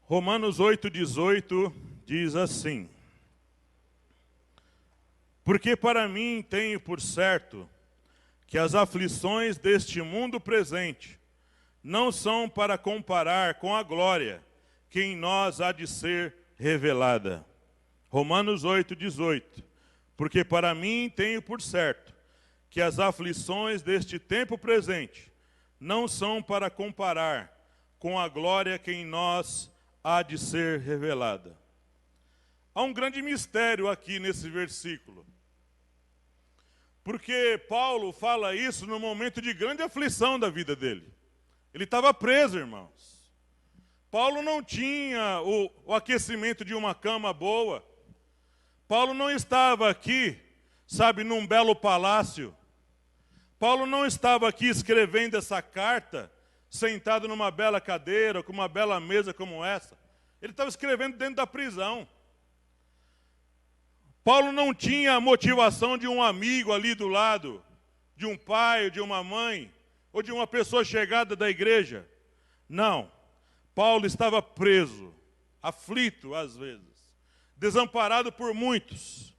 Romanos 8,18 diz assim: Porque para mim tenho por certo que as aflições deste mundo presente não são para comparar com a glória que em nós há de ser revelada. Romanos 8,18. Porque para mim tenho por certo que as aflições deste tempo presente não são para comparar com a glória que em nós há de ser revelada. Há um grande mistério aqui nesse versículo. Porque Paulo fala isso no momento de grande aflição da vida dele. Ele estava preso, irmãos. Paulo não tinha o aquecimento de uma cama boa. Paulo não estava aqui, sabe, num belo palácio. Paulo não estava aqui escrevendo essa carta, sentado numa bela cadeira, com uma bela mesa como essa. Ele estava escrevendo dentro da prisão. Paulo não tinha a motivação de um amigo ali do lado, de um pai, de uma mãe, ou de uma pessoa chegada da igreja. Não. Paulo estava preso, aflito às vezes, desamparado por muitos.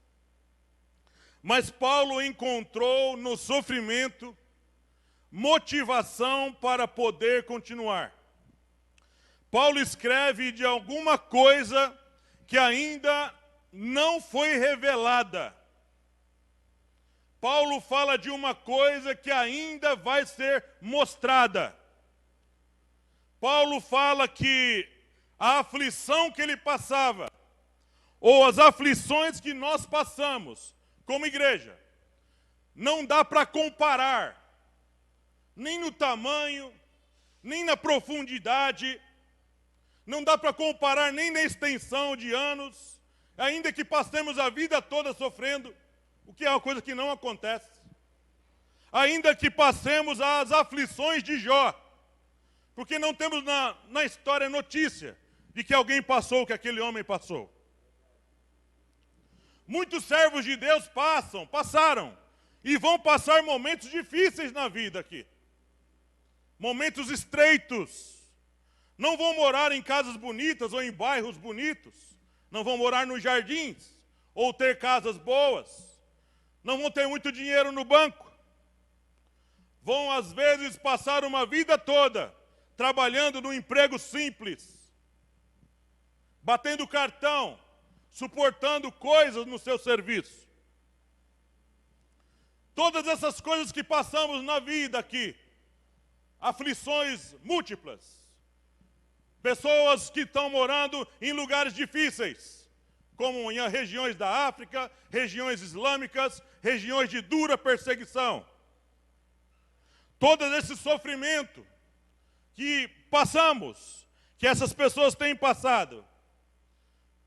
Mas Paulo encontrou no sofrimento motivação para poder continuar. Paulo escreve de alguma coisa que ainda não foi revelada. Paulo fala de uma coisa que ainda vai ser mostrada. Paulo fala que a aflição que ele passava, ou as aflições que nós passamos como igreja, não dá para comparar, nem no tamanho, nem na profundidade, não dá para comparar nem na extensão de anos, ainda que passemos a vida toda sofrendo, o que é uma coisa que não acontece. Ainda que passemos as aflições de Jó, porque não temos na história notícia de que alguém passou o que aquele homem passou. Muitos servos de Deus passaram, e vão passar momentos difíceis na vida aqui. Momentos estreitos. Não vão morar em casas bonitas ou em bairros bonitos. Não vão morar nos jardins ou ter casas boas. Não vão ter muito dinheiro no banco. Vão, às vezes, passar uma vida toda trabalhando num emprego simples, batendo cartão, suportando coisas no seu serviço. Todas essas coisas que passamos na vida aqui, aflições múltiplas, pessoas que estão morando em lugares difíceis, como em regiões da África, regiões islâmicas, regiões de dura perseguição. Todo esse sofrimento que passamos, que essas pessoas têm passado,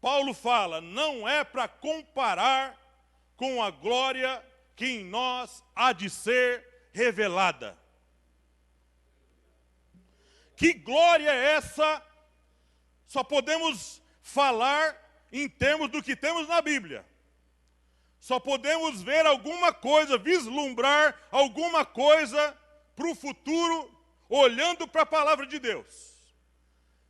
Paulo fala, não é para comparar com a glória que em nós há de ser revelada. Que glória é essa? Só podemos falar em termos do que temos na Bíblia. Só podemos ver alguma coisa, vislumbrar alguma coisa para o futuro, olhando para a palavra de Deus.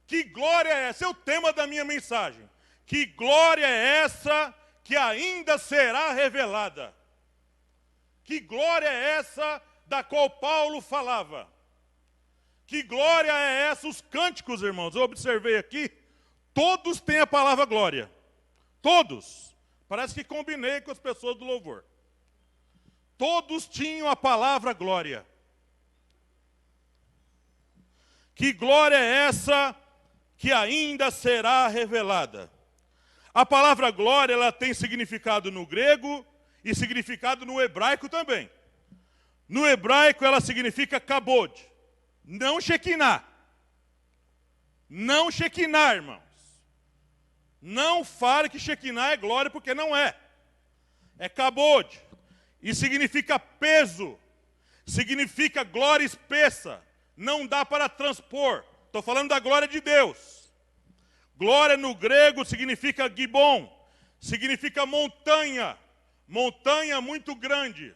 Que glória é essa? É o tema da minha mensagem. Que glória é essa que ainda será revelada? Que glória é essa da qual Paulo falava? Que glória é essa? Os cânticos, irmãos, eu observei aqui, todos têm a palavra glória. Todos. Parece que combinei com as pessoas do louvor. Todos tinham a palavra glória. Que glória é essa que ainda será revelada? A palavra glória, ela tem significado no grego e significado no hebraico também. No hebraico, ela significa kabod, não shekinah. Não shekinah, irmãos. Não fale que shekinah é glória, porque não é. É kabod. E significa peso. Significa glória espessa. Não dá para transpor. Estou falando da glória de Deus. Glória no grego significa gibon. Significa montanha. Montanha muito grande.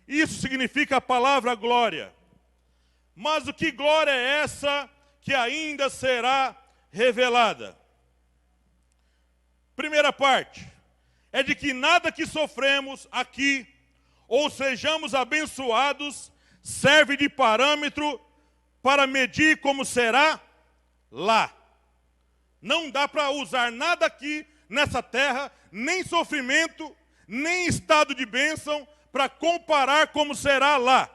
Isso significa a palavra glória. Mas o que glória é essa que ainda será revelada. Primeira parte é de que nada que sofremos aqui ou sejamos abençoados serve de parâmetro para medir como será lá. Não dá para usar nada aqui nessa terra, nem sofrimento, nem estado de bênção, para comparar como será lá.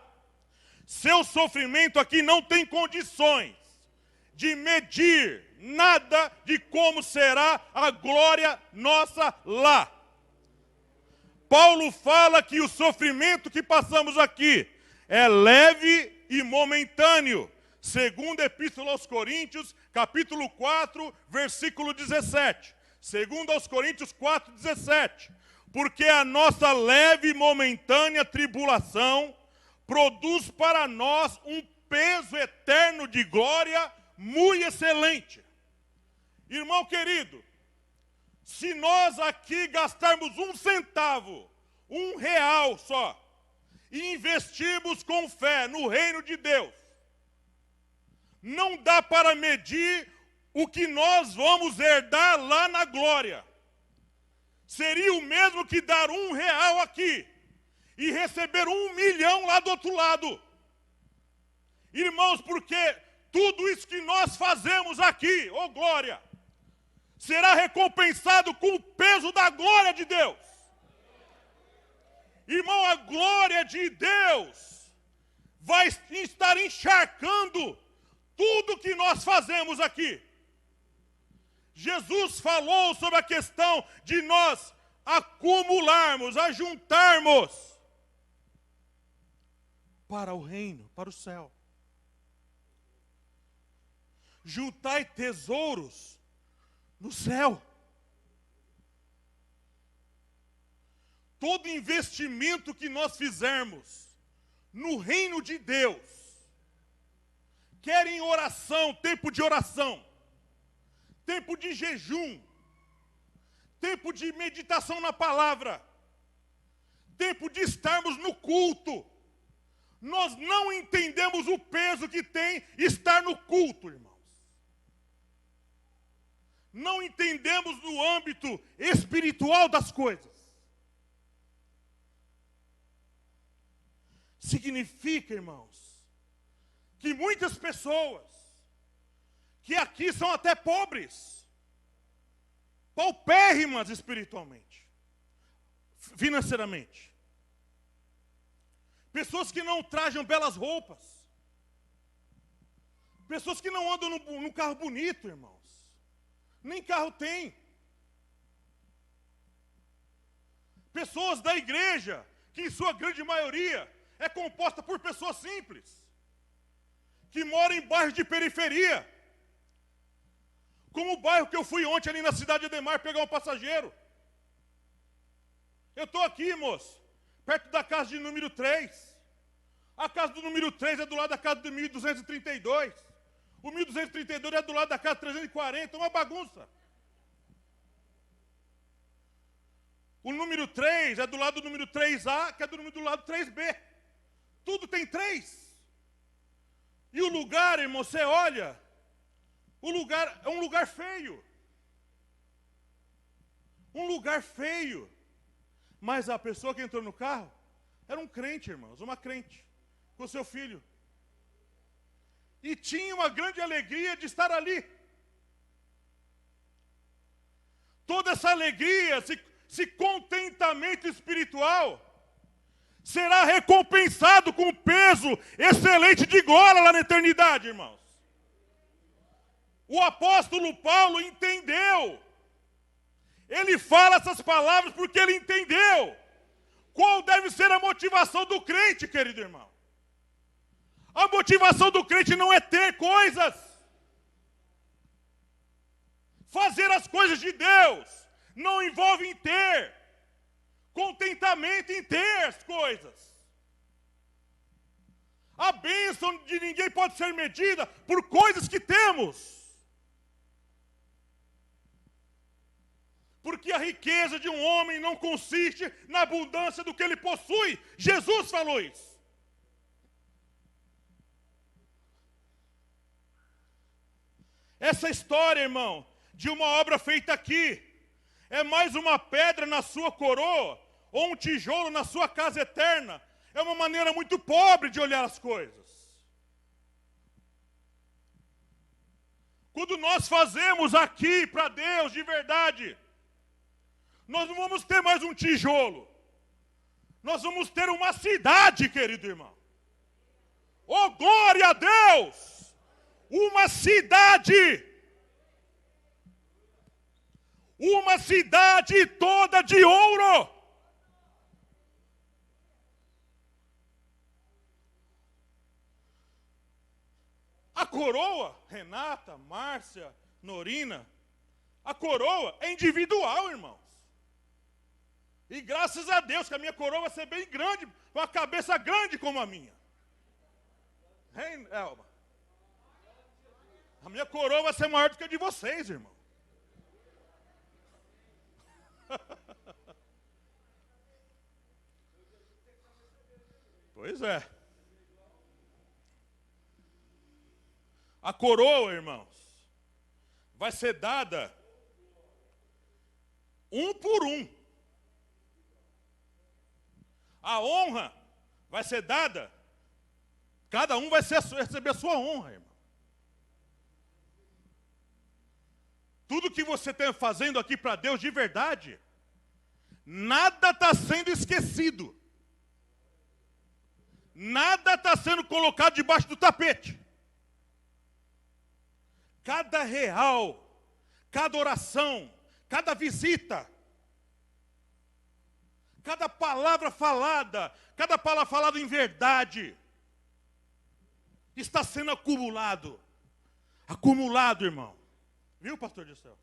Seu sofrimento aqui não tem condições de medir nada de como será a glória nossa lá. Paulo fala que o sofrimento que passamos aqui é leve e momentâneo. Segunda Epístola aos Coríntios, capítulo 4, versículo 17. Segundo aos Coríntios 4, 17. Porque a nossa leve e momentânea tribulação produz para nós um peso eterno de glória muito excelente. Irmão querido, se nós aqui gastarmos 1 centavo, R$ 1 só, e investirmos com fé no reino de Deus, não dá para medir o que nós vamos herdar lá na glória. Seria o mesmo que dar R$ 1 aqui e receber 1 milhão lá do outro lado. Irmãos, porque tudo isso que nós fazemos aqui, ô glória, será recompensado com o peso da glória de Deus. Irmão, a glória de Deus vai estar encharcando tudo que nós fazemos aqui. Jesus falou sobre a questão de nós acumularmos, ajuntarmos para o reino, para o céu. Juntai tesouros no céu. Todo investimento que nós fizermos no reino de Deus, quer em oração, tempo de oração, tempo de jejum, tempo de meditação na palavra, tempo de estarmos no culto, nós não entendemos o peso que tem estar no culto, irmãos. Não entendemos no âmbito espiritual das coisas. Significa, irmãos, que muitas pessoas que aqui são até pobres, paupérrimas espiritualmente, financeiramente, pessoas que não trajam belas roupas, pessoas que não andam num carro bonito, irmãos, nem carro tem, pessoas da igreja, que em sua grande maioria é composta por pessoas simples, que moram em bairros de periferia, como o bairro que eu fui ontem ali na cidade de Ademar pegar um passageiro. Eu estou aqui, moço, perto da casa de número 3. A casa do número 3 é do lado da casa do 1232. O 1232 é do lado da casa 340, uma bagunça. O número 3 é do lado do número 3A, que é do lado 3B. Tudo tem 3. E o lugar, irmão, você olha, o lugar é um lugar feio. Um lugar feio. Mas a pessoa que entrou no carro era um crente, irmãos, uma crente, com seu filho. E tinha uma grande alegria de estar ali. Toda essa alegria, esse contentamento espiritual, será recompensado com um peso excelente de glória lá na eternidade, irmãos. O apóstolo Paulo entendeu. Ele fala essas palavras porque ele entendeu qual deve ser a motivação do crente, querido irmão. A motivação do crente não é ter coisas. Fazer as coisas de Deus não envolve em ter. Contentamento em ter as coisas. A bênção de ninguém pode ser medida por coisas que temos. Porque a riqueza de um homem não consiste na abundância do que ele possui. Jesus falou isso. Essa história, irmão, de uma obra feita aqui, é mais uma pedra na sua coroa, ou um tijolo na sua casa eterna. É uma maneira muito pobre de olhar as coisas. Quando nós fazemos aqui para Deus de verdade, nós não vamos ter mais um tijolo. Nós vamos ter uma cidade, querido irmão. Oh, glória a Deus! Uma cidade! Uma cidade toda de ouro! A coroa, Renata, Márcia, Norina, a coroa é individual, irmãos. E graças a Deus que a minha coroa vai ser bem grande, com a cabeça grande como a minha. Hein, Elma? A minha coroa vai ser maior do que a de vocês, irmão. Pois é. A coroa, irmãos, vai ser dada um por um. A honra vai ser dada, cada um vai receber a sua honra, irmão. Tudo que você está fazendo aqui para Deus de verdade, nada está sendo esquecido. Nada está sendo colocado debaixo do tapete. Cada real, cada oração, cada visita, cada palavra falada em verdade, está sendo acumulado. Acumulado, irmão. Viu, pastor Gisele?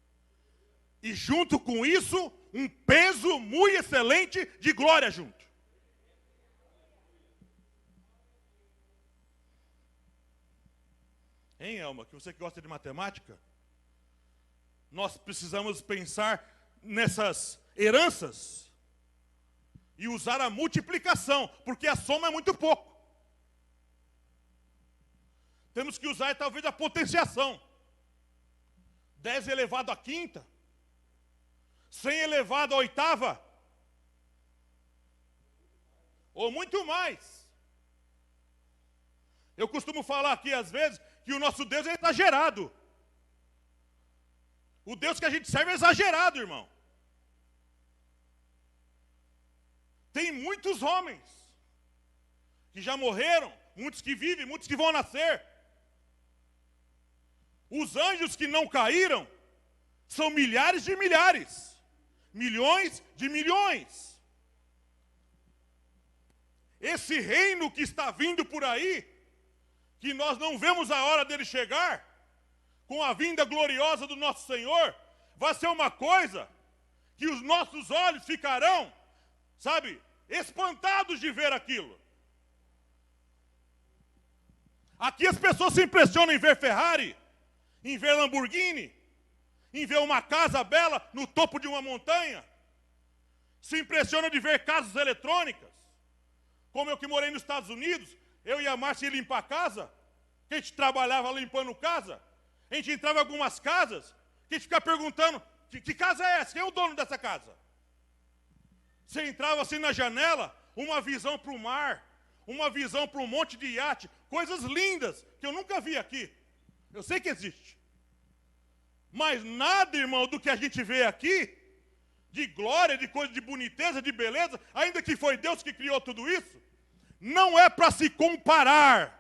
E junto com isso, um peso muito excelente de glória junto. Hein, Elma, que você que gosta de matemática? Nós precisamos pensar nessas heranças e usar a multiplicação, porque a soma é muito pouco. Temos que usar talvez a potenciação. 10 elevado à quinta, 100 elevado à oitava, ou muito mais. Eu costumo falar aqui às vezes que o nosso Deus é exagerado. O Deus que a gente serve é exagerado, irmão. Tem muitos homens que já morreram, muitos que vivem, muitos que vão nascer. Os anjos que não caíram são milhares de milhares, milhões de milhões. Esse reino que está vindo por aí, que nós não vemos a hora dele chegar, com a vinda gloriosa do nosso Senhor, vai ser uma coisa que os nossos olhos ficarão, sabe, espantados de ver aquilo. Aqui as pessoas se impressionam em ver Ferrari, em ver Lamborghini, em ver uma casa bela no topo de uma montanha. Se impressionam de ver casas eletrônicas. Como eu que morei nos Estados Unidos, eu e a Márcia ia limpar a casa, que a gente trabalhava limpando casa. A gente entrava em algumas casas, que a gente ficava perguntando, que casa é essa? Quem é o dono dessa casa? Você entrava assim na janela, uma visão para o mar, uma visão para um monte de iate, coisas lindas, que eu nunca vi aqui. Eu sei que existe. Mas nada, irmão, do que a gente vê aqui, de glória, de coisa de boniteza, de beleza, ainda que foi Deus que criou tudo isso, não é para se comparar.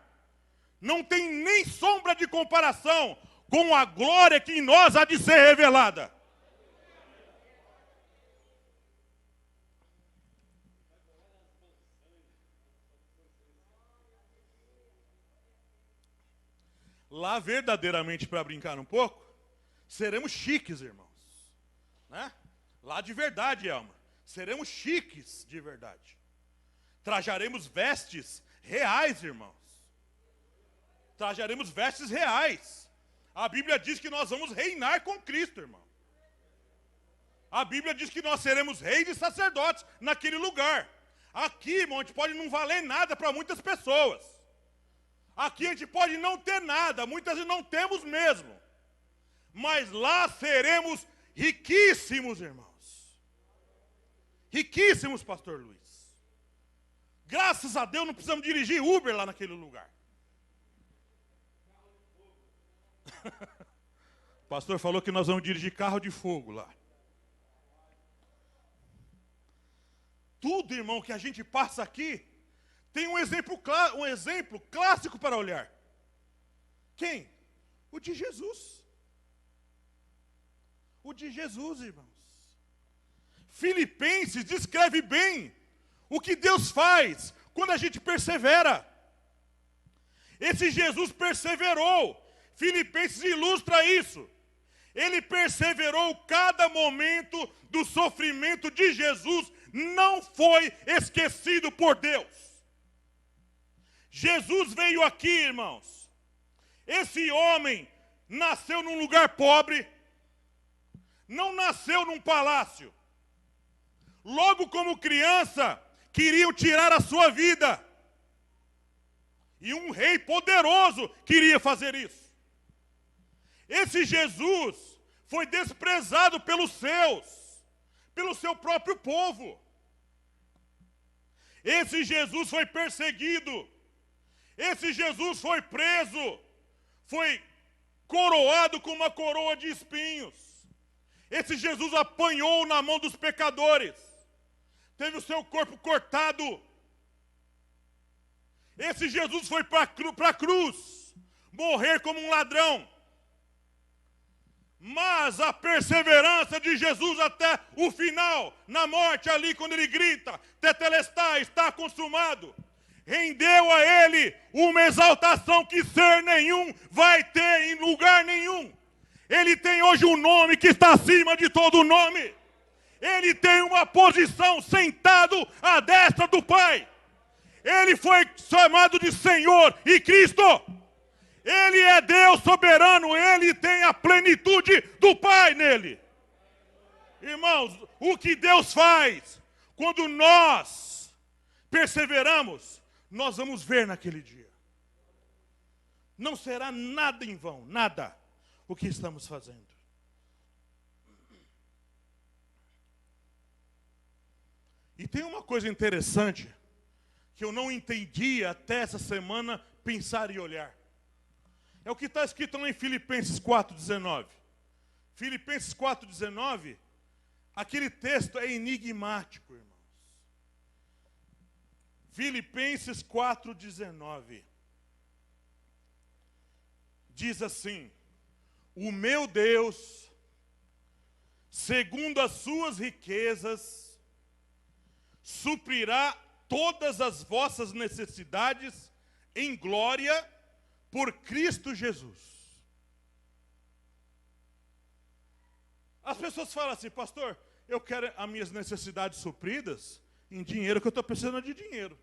Não tem nem sombra de comparação com a glória que em nós há de ser revelada. Lá, verdadeiramente, para brincar um pouco, seremos chiques, irmãos. Né? Lá de verdade, Elma. Seremos chiques de verdade. Trajaremos vestes reais, irmãos. Trajaremos vestes reais. A Bíblia diz que nós vamos reinar com Cristo, irmão. A Bíblia diz que nós seremos reis e sacerdotes naquele lugar. Aqui, irmão, a gente pode não valer nada para muitas pessoas. Aqui a gente pode não ter nada, muitas vezes não temos mesmo. mas lá seremos riquíssimos, irmãos. Riquíssimos, pastor Luiz. Graças a Deus não precisamos dirigir Uber lá naquele lugar. O pastor falou que nós vamos dirigir carro de fogo lá. Tudo, irmão, que a gente passa aqui, tem um exemplo clássico para olhar. Quem? O de Jesus. O de Jesus, irmãos. Filipenses descreve bem o que Deus faz quando a gente persevera. Esse Jesus perseverou. Filipenses ilustra isso. Ele perseverou cada momento do sofrimento de Jesus, não foi esquecido por Deus. Jesus veio aqui, irmãos. Esse homem nasceu num lugar pobre, não nasceu num palácio. Logo como criança, queriam tirar a sua vida. E um rei poderoso queria fazer isso. Esse Jesus foi desprezado pelos seus, pelo seu próprio povo. Esse Jesus foi perseguido. Esse Jesus foi preso. Foi coroado com uma coroa de espinhos. Esse Jesus apanhou na mão dos pecadores. Teve o seu corpo cortado. Esse Jesus foi para a cruz, morrer como um ladrão. Mas a perseverança de Jesus até o final, na morte ali, quando ele grita, tetelestai, está consumado, rendeu a ele uma exaltação que ser nenhum vai ter em lugar nenhum. Ele tem hoje um nome que está acima de todo nome. Ele tem uma posição sentado à destra do Pai. Ele foi chamado de Senhor e Cristo. Ele é Deus soberano, Ele tem a plenitude do Pai nele. Irmãos, o que Deus faz, quando nós perseveramos, nós vamos ver naquele dia. Não será nada em vão, nada, o que estamos fazendo. E tem uma coisa interessante, que eu não entendia até essa semana pensar e olhar. É o que está escrito lá em Filipenses 4,19. Filipenses 4,19, aquele texto é enigmático, irmãos. Filipenses 4,19. Diz assim: o meu Deus, segundo as suas riquezas, suprirá todas as vossas necessidades em glória por Cristo Jesus. As pessoas falam assim: pastor, eu quero as minhas necessidades supridas em dinheiro, que eu estou precisando de dinheiro.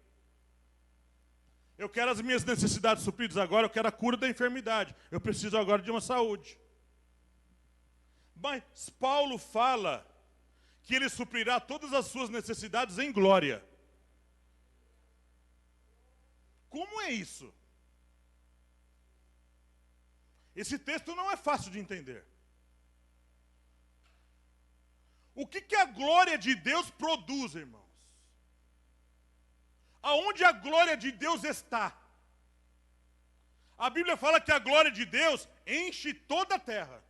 Eu quero as minhas necessidades supridas agora, eu quero a cura da enfermidade. Eu preciso agora de uma saúde. Mas Paulo fala que ele suprirá todas as suas necessidades em glória. Como é isso? Esse texto não é fácil de entender. O que a glória de Deus produz, irmãos? Aonde a glória de Deus está? A Bíblia fala que a glória de Deus enche toda a terra.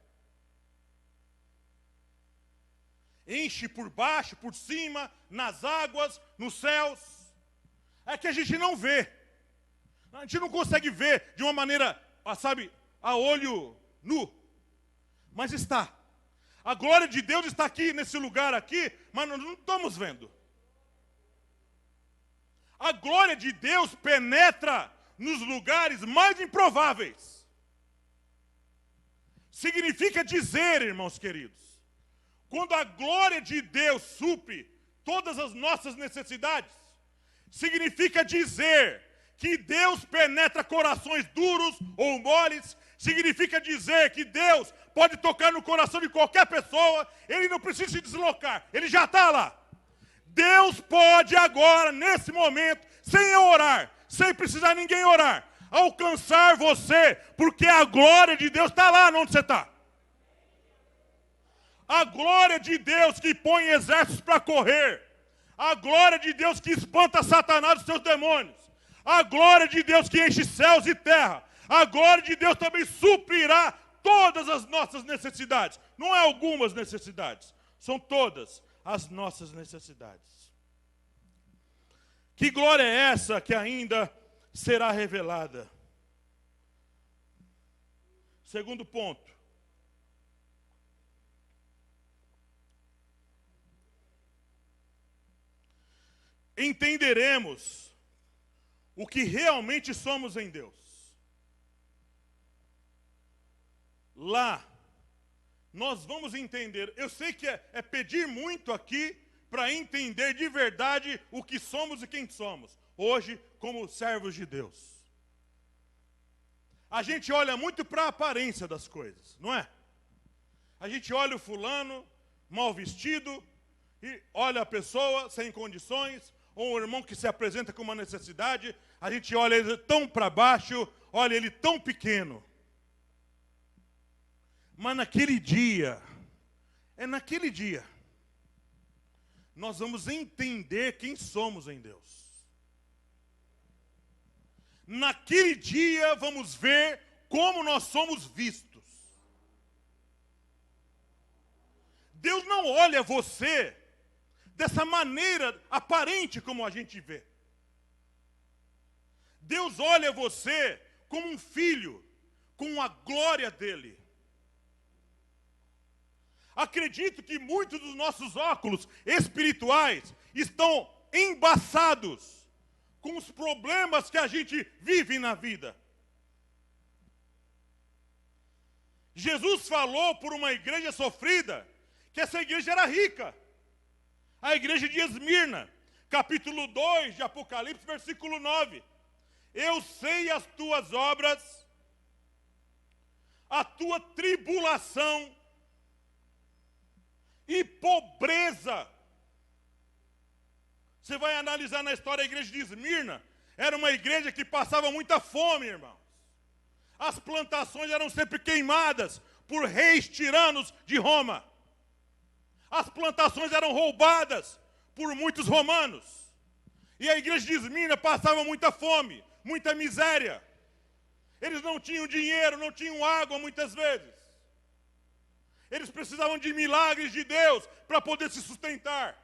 Enche por baixo, por cima, nas águas, nos céus. É que a gente não vê. A gente não consegue ver de uma maneira, sabe, a olho nu. Mas está. A glória de Deus está aqui, nesse lugar aqui, mas nós não estamos vendo. A glória de Deus penetra nos lugares mais improváveis. Significa dizer, irmãos queridos, quando a glória de Deus supre todas as nossas necessidades, significa dizer que Deus penetra corações duros ou moles, significa dizer que Deus pode tocar no coração de qualquer pessoa, ele não precisa se deslocar, ele já está lá. Deus pode agora, nesse momento, sem eu orar, sem precisar ninguém orar, alcançar você, porque a glória de Deus está lá onde você está. A glória de Deus que põe exércitos para correr. A glória de Deus que espanta Satanás e os seus demônios. A glória de Deus que enche céus e terra. A glória de Deus também suprirá todas as nossas necessidades. Não é algumas necessidades, são todas as nossas necessidades. Que glória é essa que ainda será revelada? Segundo ponto. Entenderemos o que realmente somos em Deus. Lá, nós vamos entender. Eu sei que é pedir muito aqui para entender de verdade o que somos e quem somos. Hoje, como servos de Deus. A gente olha muito para a aparência das coisas, não é? A gente olha o fulano, mal vestido, e olha a pessoa sem condições, ou um irmão que se apresenta com uma necessidade, a gente olha ele tão para baixo, olha ele tão pequeno. Mas naquele dia, nós vamos entender quem somos em Deus. Naquele dia, vamos ver como nós somos vistos. Deus não olha você dessa maneira aparente como a gente vê. Deus olha você como um filho, com a glória dele. Acredito que muitos dos nossos óculos espirituais estão embaçados com os problemas que a gente vive na vida. Jesus falou por uma igreja sofrida que essa igreja era rica. A igreja de Esmirna, capítulo 2 de Apocalipse, versículo 9. Eu sei as tuas obras, a tua tribulação e pobreza. Você vai analisar na história a igreja de Esmirna. Era uma igreja que passava muita fome, irmãos. As plantações eram sempre queimadas por reis tiranos de Roma. As plantações eram roubadas por muitos romanos. E a igreja de Esmirna passava muita fome, muita miséria. Eles não tinham dinheiro, não tinham água muitas vezes. Eles precisavam de milagres de Deus para poder se sustentar.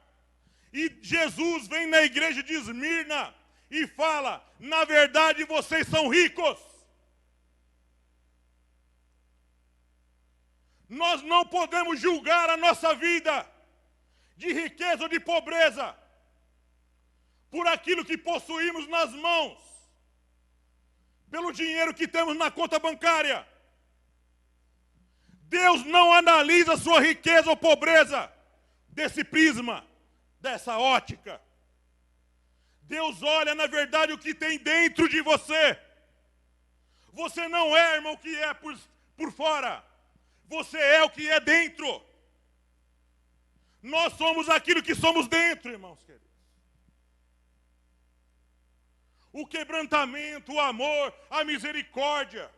E Jesus vem na igreja de Esmirna e fala: na verdade vocês são ricos. Nós não podemos julgar a nossa vida de riqueza ou de pobreza por aquilo que possuímos nas mãos, pelo dinheiro que temos na conta bancária. Deus não analisa sua riqueza ou pobreza desse prisma, dessa ótica. Deus olha, na verdade, o que tem dentro de você. Você não é, irmão, o que é por fora. Você é o que é dentro. Nós somos aquilo que somos dentro, irmãos queridos. O quebrantamento, o amor, a misericórdia,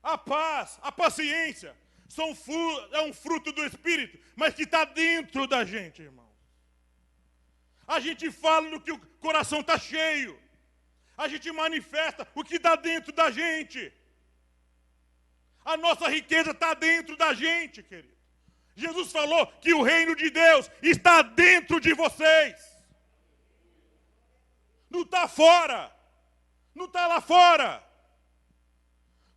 a paz, a paciência, é um fruto do Espírito, mas que está dentro da gente, irmão. A gente fala no que o coração está cheio. A gente manifesta o que está dentro da gente. A nossa riqueza está dentro da gente, querido. Jesus falou que o reino de Deus está dentro de vocês. Não está fora. Não está lá fora.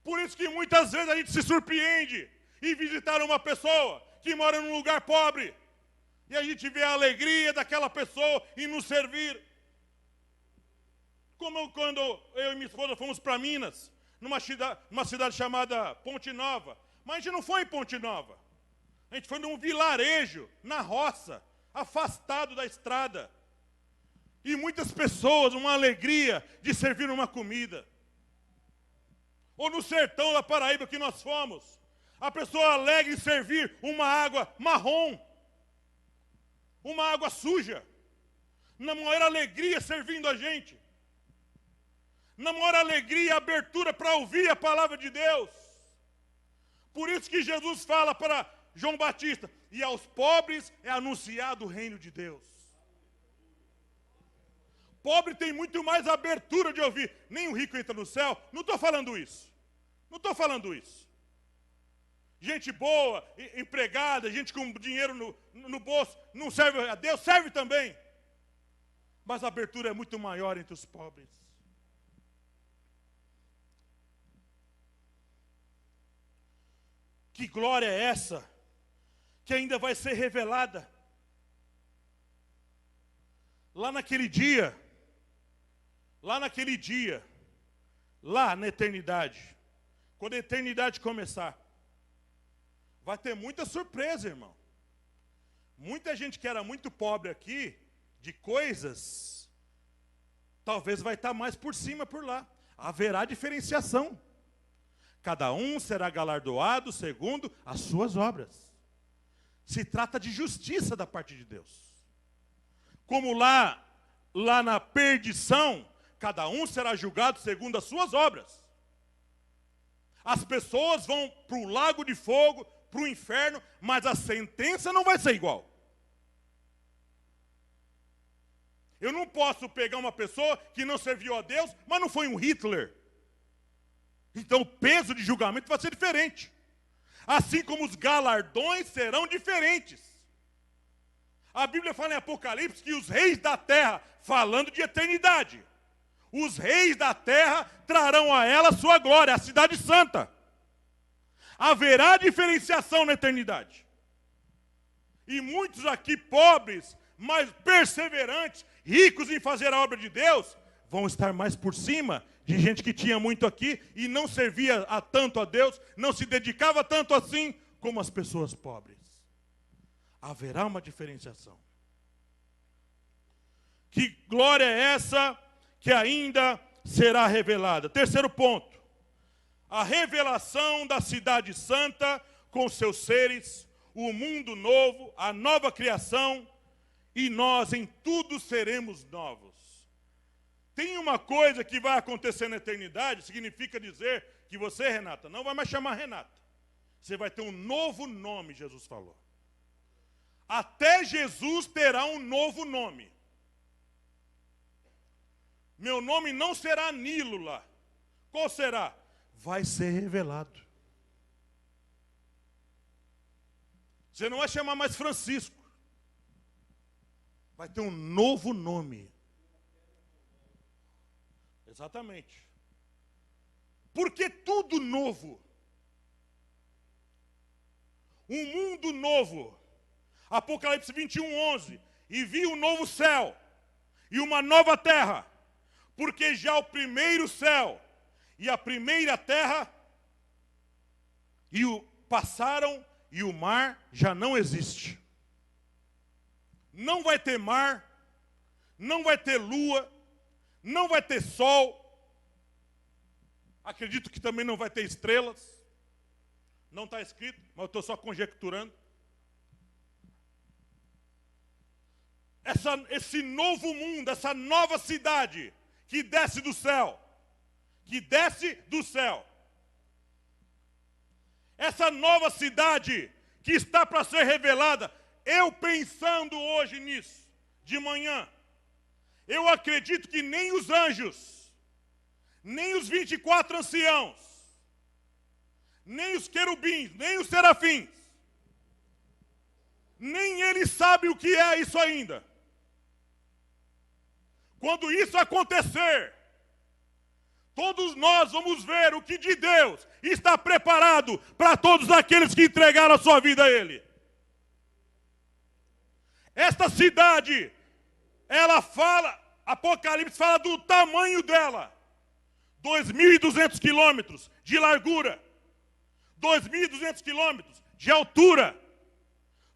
Por isso que muitas vezes a gente se surpreende em visitar uma pessoa que mora num lugar pobre. E a gente vê a alegria daquela pessoa em nos servir. Como quando eu e minha esposa fomos para Minas, numa cidade chamada Ponte Nova. Mas a gente não foi em Ponte Nova. A gente foi num vilarejo, na roça, afastado da estrada. E muitas pessoas, uma alegria de servir uma comida. Ou no sertão da Paraíba que nós fomos, a pessoa alegre em servir uma água marrom, uma água suja, na maior alegria servindo a gente, na maior alegria e abertura para ouvir a palavra de Deus. Por isso que Jesus fala para João Batista. E aos pobres é anunciado o reino de Deus. Pobre tem muito mais abertura de ouvir. Nem o rico entra no céu. Não estou falando isso. Não estou falando isso. Gente boa, empregada, gente com dinheiro no bolso, não serve a Deus, serve também. Mas a abertura é muito maior entre os pobres. Que glória é essa que ainda vai ser revelada? Lá naquele dia, lá na eternidade, quando a eternidade começar, vai ter muita surpresa, irmão. Muita gente que era muito pobre aqui, de coisas, talvez vai estar mais por cima por lá. Haverá diferenciação. Cada um será galardoado segundo as suas obras. Se trata de justiça da parte de Deus. Como lá na perdição, cada um será julgado segundo as suas obras. As pessoas vão para o lago de fogo, para o inferno, mas a sentença não vai ser igual. Eu não posso pegar uma pessoa que não serviu a Deus, mas não foi um Hitler. Então o peso de julgamento vai ser diferente. Assim como os galardões serão diferentes. A Bíblia fala em Apocalipse que os reis da terra, falando de eternidade, os reis da terra trarão a ela sua glória, a cidade santa. Haverá diferenciação na eternidade. E muitos aqui pobres, mas perseverantes, ricos em fazer a obra de Deus, vão estar mais por cima de gente que tinha muito aqui e não servia tanto a Deus, não se dedicava tanto assim como as pessoas pobres. Haverá uma diferenciação. Que glória é essa que ainda será revelada? Terceiro ponto. A revelação da cidade santa com seus seres, o mundo novo, a nova criação, e nós em tudo seremos novos. Tem uma coisa que vai acontecer na eternidade, significa dizer que você, Renata, não vai mais chamar Renata. Você vai ter um novo nome, Jesus falou. Até Jesus terá um novo nome. Meu nome não será Nilo lá. Qual será? Vai ser revelado. Você não vai chamar mais Francisco. Vai ter um novo nome. Exatamente. Porque tudo novo. Um mundo novo. Apocalipse 21:11. E vi um novo céu e uma nova terra. Porque já o primeiro céu e a primeira terra passaram e o mar já não existe. Não vai ter mar, não vai ter lua, não vai ter sol. Acredito que também não vai ter estrelas. Não está escrito, mas eu estou só conjecturando. Esse novo mundo, essa nova cidade que desce do céu. Que desce do céu. Essa nova cidade que está para ser revelada. Eu pensando hoje nisso, de manhã, eu acredito que nem os anjos, nem os 24 anciãos, nem os querubins, nem os serafins, nem eles sabem o que é isso ainda. Quando isso acontecer, todos nós vamos ver o que de Deus está preparado para todos aqueles que entregaram a sua vida a Ele. Esta cidade, ela fala, Apocalipse fala do tamanho dela. 2.200 quilômetros de largura. 2.200 quilômetros de altura.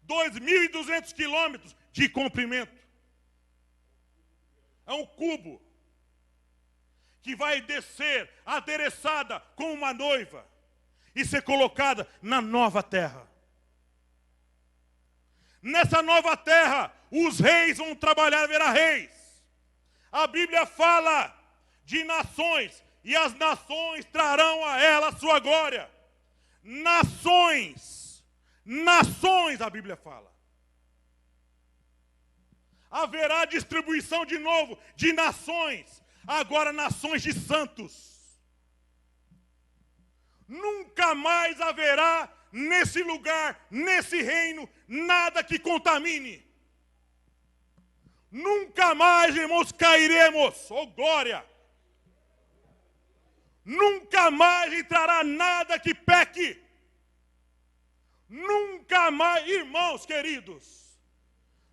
2.200 quilômetros de comprimento. É um cubo que vai descer adereçada como uma noiva e ser colocada na nova terra. Nessa nova terra, os reis vão trabalhar, haverá reis. A Bíblia fala de nações, e as nações trarão a ela a sua glória. Nações, nações, a Bíblia fala. Haverá distribuição de novo de nações, agora nações de santos. Nunca mais haverá nesse lugar, nesse reino, nada que contamine. Nunca mais, irmãos, cairemos, oh glória. Nunca mais entrará nada que peque. Nunca mais, irmãos queridos,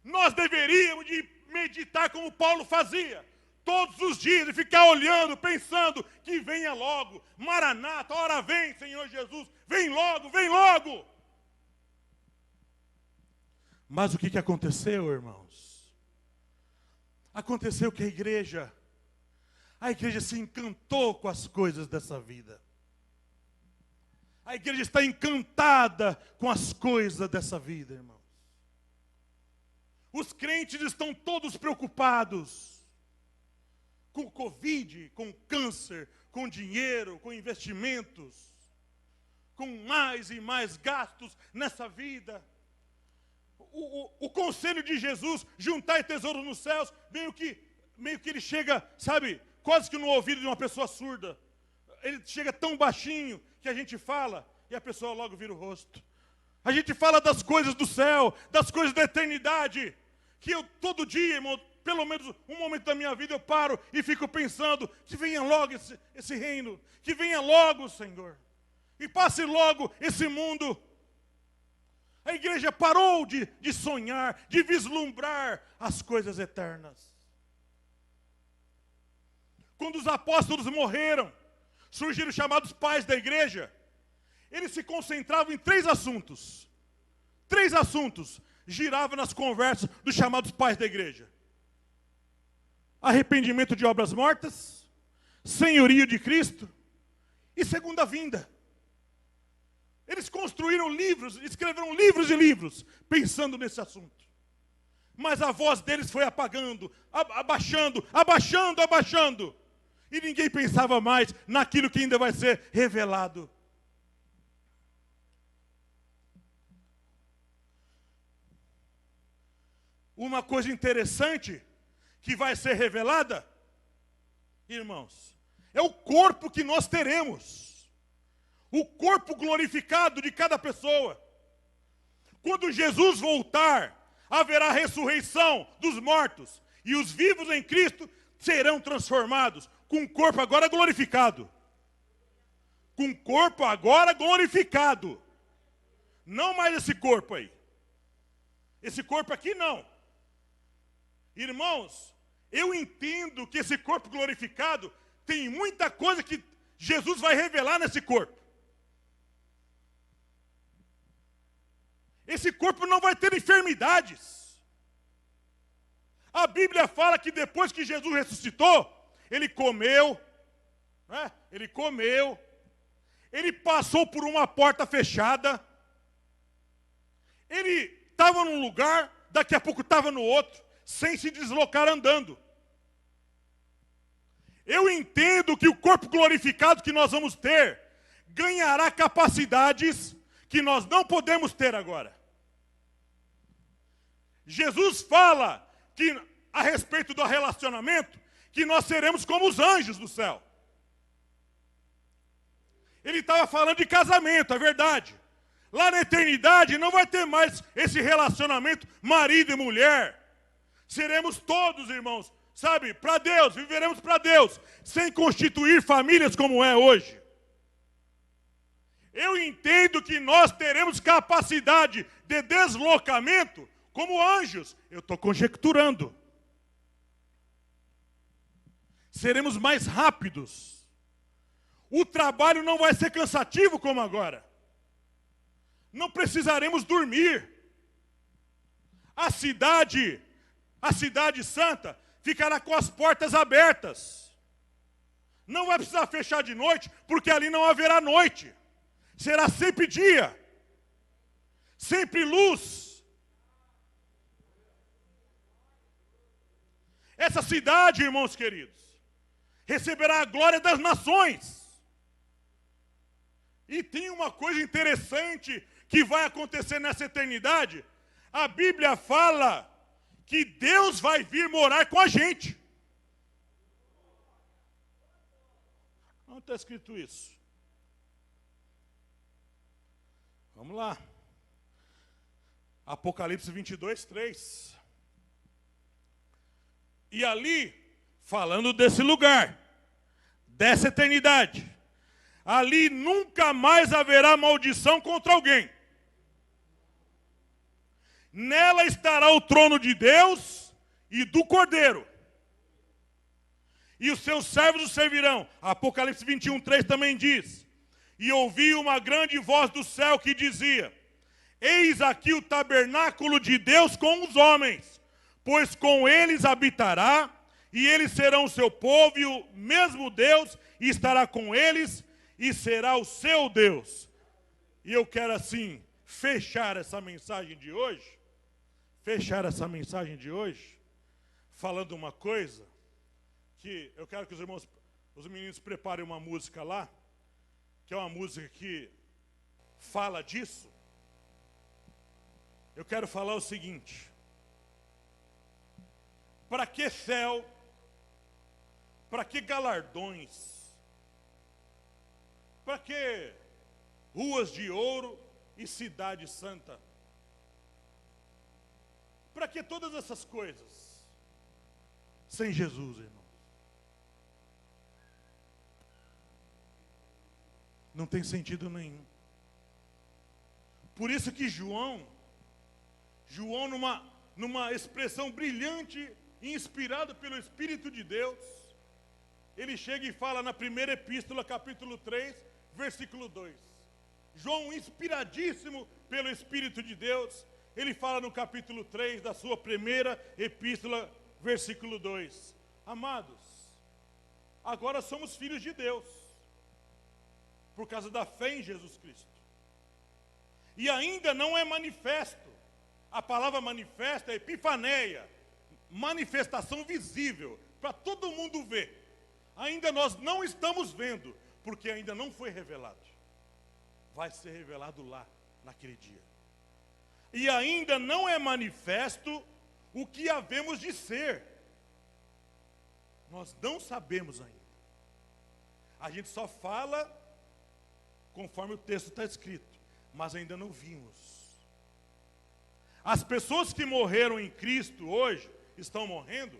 nós deveríamos de meditar como Paulo fazia, todos os dias, e ficar olhando, pensando que venha logo, Maranata, hora vem, Senhor Jesus, vem logo, vem logo. Mas o que aconteceu, irmãos? Aconteceu que a igreja se encantou com as coisas dessa vida. A igreja está encantada com as coisas dessa vida, irmãos. Os crentes estão todos preocupados com o Covid, com o câncer, com dinheiro, com investimentos, com mais e mais gastos nessa vida. O conselho de Jesus, juntar tesouro nos céus, meio que ele chega, sabe, quase que no ouvido de uma pessoa surda. Ele chega tão baixinho que a gente fala e a pessoa logo vira o rosto. A gente fala das coisas do céu, das coisas da eternidade, que eu todo dia, irmão, pelo menos um momento da minha vida eu paro e fico pensando que venha logo esse reino, que venha logo, Senhor, e passe logo esse mundo. A igreja parou de sonhar, de vislumbrar as coisas eternas. Quando os apóstolos morreram, surgiram os chamados pais da igreja. Eles se concentravam em três assuntos. Três assuntos giravam nas conversas dos chamados pais da igreja: arrependimento de obras mortas, senhorio de Cristo e segunda vinda. Eles construíram livros, escreveram livros e livros, pensando nesse assunto. Mas a voz deles foi apagando, abaixando, abaixando, abaixando. E ninguém pensava mais naquilo que ainda vai ser revelado. Uma coisa interessante que vai ser revelada, irmãos, é o corpo que nós teremos. O corpo glorificado de cada pessoa. Quando Jesus voltar, haverá ressurreição dos mortos. E os vivos em Cristo serão transformados com um corpo agora glorificado. Com um corpo agora glorificado. Não mais esse corpo aí. Esse corpo aqui não. Irmãos, eu entendo que esse corpo glorificado tem muita coisa que Jesus vai revelar nesse corpo. Esse corpo não vai ter enfermidades. A Bíblia fala que depois que Jesus ressuscitou, ele comeu, né? Ele passou por uma porta fechada, ele estava num lugar, daqui a pouco estava no outro, sem se deslocar andando. Eu entendo que o corpo glorificado que nós vamos ter, ganhará capacidades que nós não podemos ter agora. Jesus fala que, a respeito do relacionamento, que nós seremos como os anjos do céu. Ele estava falando de casamento, é verdade. Lá na eternidade não vai ter mais esse relacionamento marido e mulher. Seremos todos, irmãos, sabe, para Deus, viveremos para Deus, sem constituir famílias como é hoje. Eu entendo que nós teremos capacidade de deslocamento como anjos. Eu estou conjecturando. Seremos mais rápidos. O trabalho não vai ser cansativo como agora. Não precisaremos dormir. A cidade santa ficará com as portas abertas. Não vai precisar fechar de noite, porque ali não haverá noite. Será sempre dia. Sempre luz. Essa cidade, irmãos queridos, receberá a glória das nações. E tem uma coisa interessante que vai acontecer nessa eternidade, a Bíblia fala que Deus vai vir morar com a gente. Onde está escrito isso? Vamos lá. Apocalipse 22, 3. E ali, falando desse lugar, dessa eternidade, ali nunca mais haverá maldição contra alguém. Nela estará o trono de Deus e do Cordeiro. E os seus servos o servirão. Apocalipse 21, 3 também diz: e ouvi uma grande voz do céu que dizia: eis aqui o tabernáculo de Deus com os homens, pois com eles habitará, e eles serão o seu povo, e o mesmo Deus estará com eles, e será o seu Deus. E eu quero assim fechar essa mensagem de hoje, falando uma coisa, que eu quero que os meninos preparem uma música lá, que é uma música que fala disso. Eu quero falar o seguinte: para que céu, para que galardões, para que ruas de ouro e cidade santa? Para que todas essas coisas sem Jesus, irmão? Não tem sentido nenhum. Por isso que João numa expressão brilhante e inspirado pelo Espírito de Deus, ele chega e fala na primeira epístola, capítulo 3, versículo 2. João, inspiradíssimo pelo Espírito de Deus, ele fala no capítulo 3 da sua primeira epístola, versículo 2. Amados, agora somos filhos de Deus, por causa da fé em Jesus Cristo. E ainda não é manifesto. A palavra manifesta é epifaneia, manifestação visível, para todo mundo ver. Ainda nós não estamos vendo, porque ainda não foi revelado. Vai ser revelado lá, naquele dia. E ainda não é manifesto o que havemos de ser. Nós não sabemos ainda. A gente só fala conforme o texto está escrito, mas ainda não vimos. As pessoas que morreram em Cristo hoje, estão morrendo,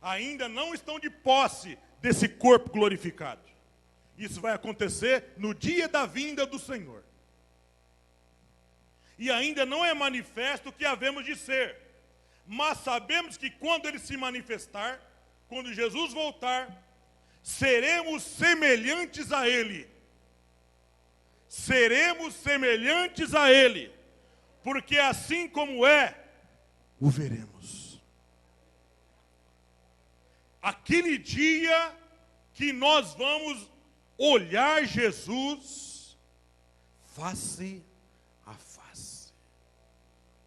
ainda não estão de posse desse corpo glorificado. Isso vai acontecer no dia da vinda do Senhor. E ainda não é manifesto o que havemos de ser, mas sabemos que quando Ele se manifestar, quando Jesus voltar, seremos semelhantes a Ele. Seremos semelhantes a Ele, porque assim como é, o veremos. Aquele dia que nós vamos olhar Jesus face a face,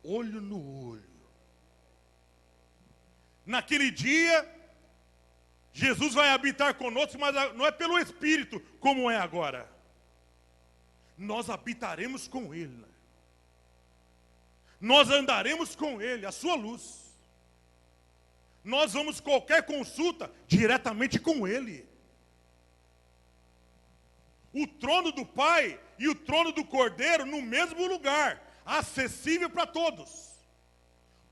olho no olho. Naquele dia, Jesus vai habitar conosco, mas não é pelo Espírito como é agora. Nós habitaremos com Ele. Nós andaremos com Ele, a sua luz. Nós vamos qualquer consulta diretamente com Ele. O trono do Pai e o trono do Cordeiro no mesmo lugar, acessível para todos.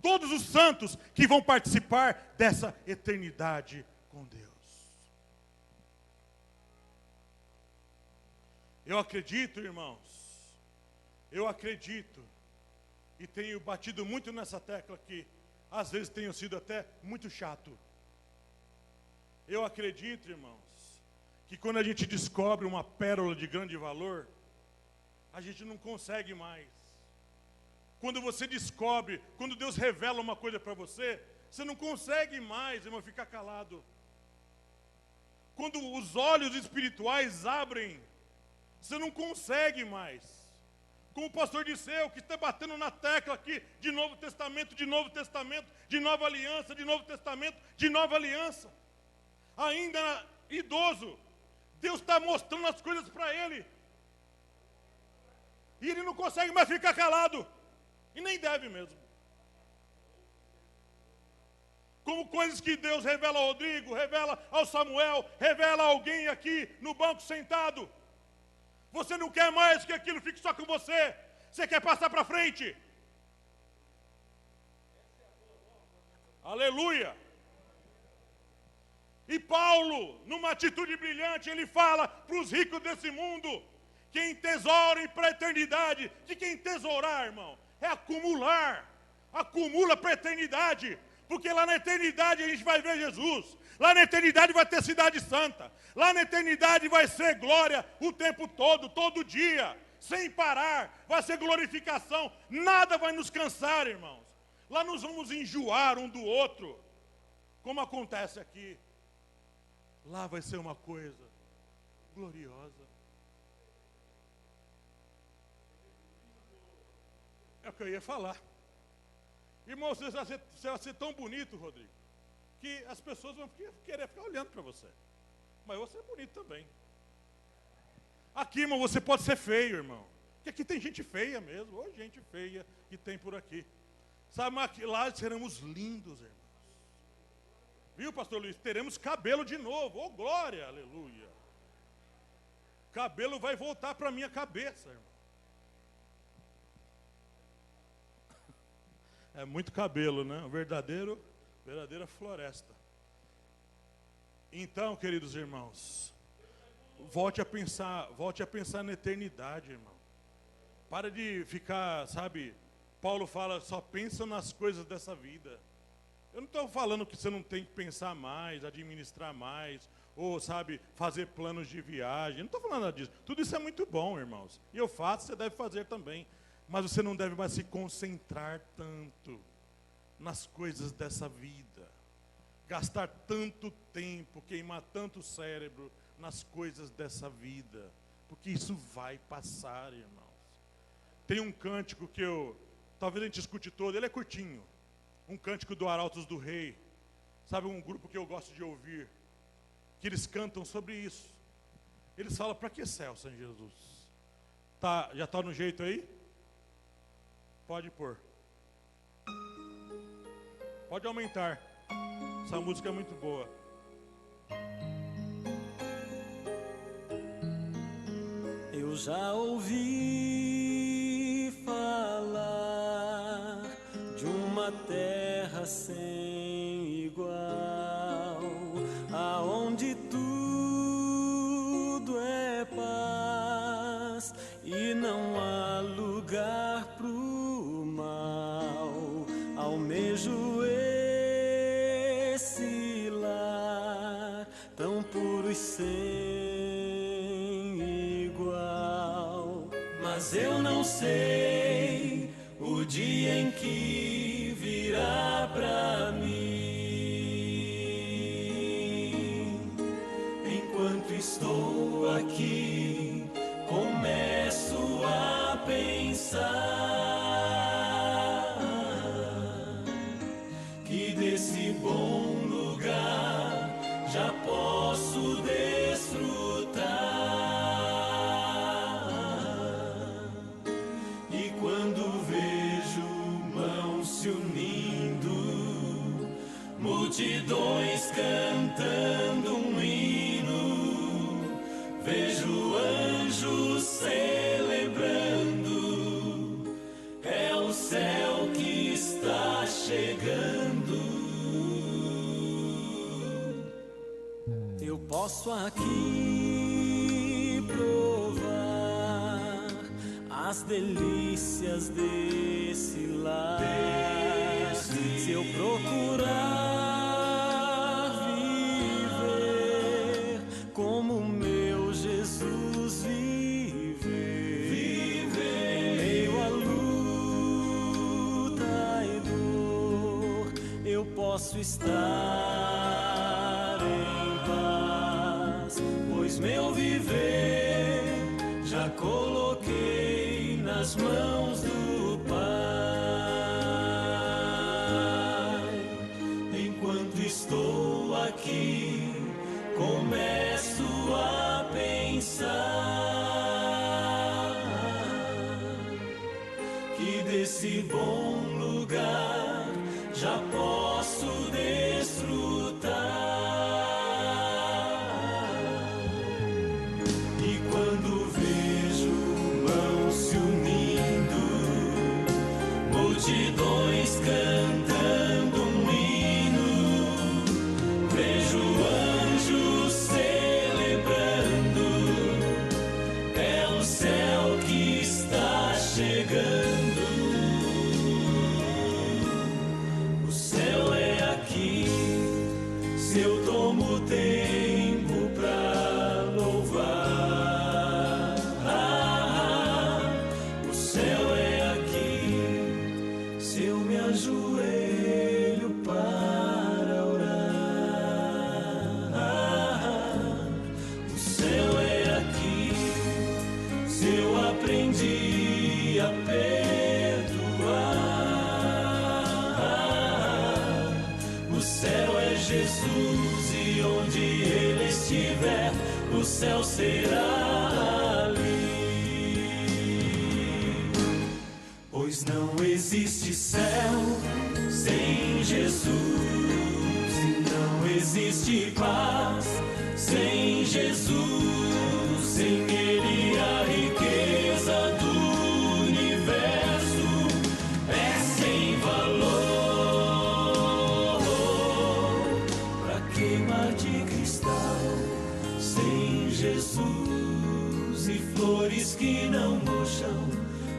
Todos os santos que vão participar dessa eternidade com Deus. Eu acredito, irmãos, e tenho batido muito nessa tecla aqui, às vezes tenho sido até muito chato. Eu acredito, irmãos, que quando a gente descobre uma pérola de grande valor, a gente não consegue mais. Quando você descobre, quando Deus revela uma coisa para você, você não consegue mais, irmão, ficar calado. Quando os olhos espirituais abrem, você não consegue mais. Como o pastor Disseu, que está batendo na tecla aqui, de Novo Testamento, de Novo Testamento, de Nova Aliança, de Novo Testamento, de Nova Aliança. Ainda idoso, Deus está mostrando as coisas para ele. E ele não consegue mais ficar calado. E nem deve mesmo. Como coisas que Deus revela ao Rodrigo, revela ao Samuel, revela a alguém aqui no banco sentado. Você não quer mais que aquilo fique só com você. Você quer passar para frente. Aleluia. E Paulo, numa atitude brilhante, ele fala para os ricos desse mundo: quem tesoura para a eternidade. De quem tesourar, irmão? É acumular. Acumula para a eternidade. Porque lá na eternidade a gente vai ver Jesus. Lá na eternidade vai ter cidade santa. Lá na eternidade vai ser glória o tempo todo, todo dia, sem parar. Vai ser glorificação. Nada vai nos cansar, irmãos. Lá nós vamos enjoar um do outro, como acontece aqui. Lá vai ser uma coisa gloriosa. É o que eu ia falar. Irmão, você vai ser tão bonito, Rodrigo, que as pessoas vão querer ficar olhando para você. Mas você é bonito também. Aqui, irmão, você pode ser feio, irmão. Porque aqui tem gente feia mesmo. Ou gente feia que tem por aqui. Sabe, mas lá seremos lindos, irmãos. Viu, pastor Luiz? Teremos cabelo de novo. Oh, glória, aleluia. Cabelo vai voltar para a minha cabeça, irmão. É muito cabelo, né? Verdadeira floresta. Então, queridos irmãos, volte a pensar na eternidade, irmão. Para de ficar, sabe, Paulo fala, só pensa nas coisas dessa vida. Eu não estou falando que você não tem que pensar mais, administrar mais, ou, sabe, fazer planos de viagem. Eu não estou falando nada disso. Tudo isso é muito bom, irmãos. E eu faço, você deve fazer também. Mas você não deve mais se concentrar tanto nas coisas dessa vida. Gastar tanto tempo, queimar tanto cérebro nas coisas dessa vida. Porque isso vai passar, irmãos. Tem um cântico que talvez a gente escute todo, ele é curtinho. Um cântico do Arautos do Rei. Sabe, um grupo que eu gosto de ouvir. Que eles cantam sobre isso. Eles falam, para que céu, Senhor Jesus? Já está no jeito aí? Pode pôr. Pode aumentar. Essa música é muito boa. Eu já ouvi falar de uma terra sem igual, aonde tudo é paz e não há lugar pro almejo esse lar tão puro e sem igual. Mas eu não sei o dia em que virá pra mim. Enquanto estou aqui, começo a pensar desse bom lugar já posso desfrutar. E quando vejo mãos se unindo, multidões cantando um hino, vejo anjos celebrando, é o céu que está chegando. Eu posso aqui provar as delícias desse lar. Se eu procurar viver como meu Jesus vive, em meio à luta e dor, eu posso estar em paz, pois meu viver já coloquei nas mãos do Pai. Enquanto estou aqui, começo a pensar lugar já posso desfrutar. E quando vejo mãos se unindo, multidões cantando um hino, vejo anjos celebrando, é o céu que está chegando. O céu é aqui, se eu tomo tempo pra louvar. O céu é aqui, se eu me ajoelho para orar. O céu é aqui, se eu aprendi a perdoar. O céu é Jesus, e onde Ele estiver, o céu será ali. Pois não existe céu sem Jesus, e não existe paz sem Jesus. Sem Ele a riqueza do universo é sem valor. Pra que mar de cristal sem Jesus, e flores que não murcham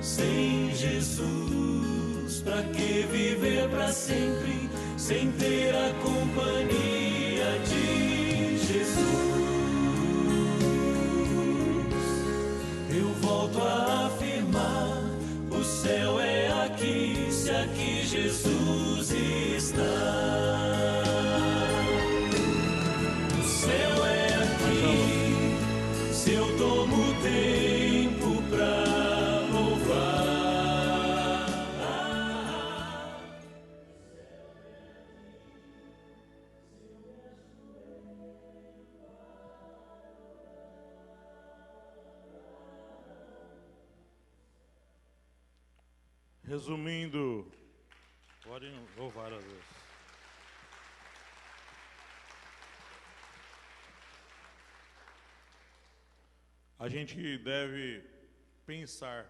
sem Jesus? Pra que viver pra sempre sem ter a companhia de Jesus? Eu volto a afirmar, o céu é aqui, se aqui Jesus está. O céu é aqui, se eu tomo tempo pra louvar. Resumindo, podem louvar a Deus. A gente deve pensar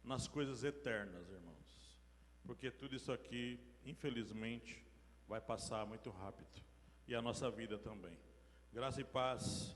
nas coisas eternas, irmãos, porque tudo isso aqui, infelizmente, vai passar muito rápido, e a nossa vida também. Graça e paz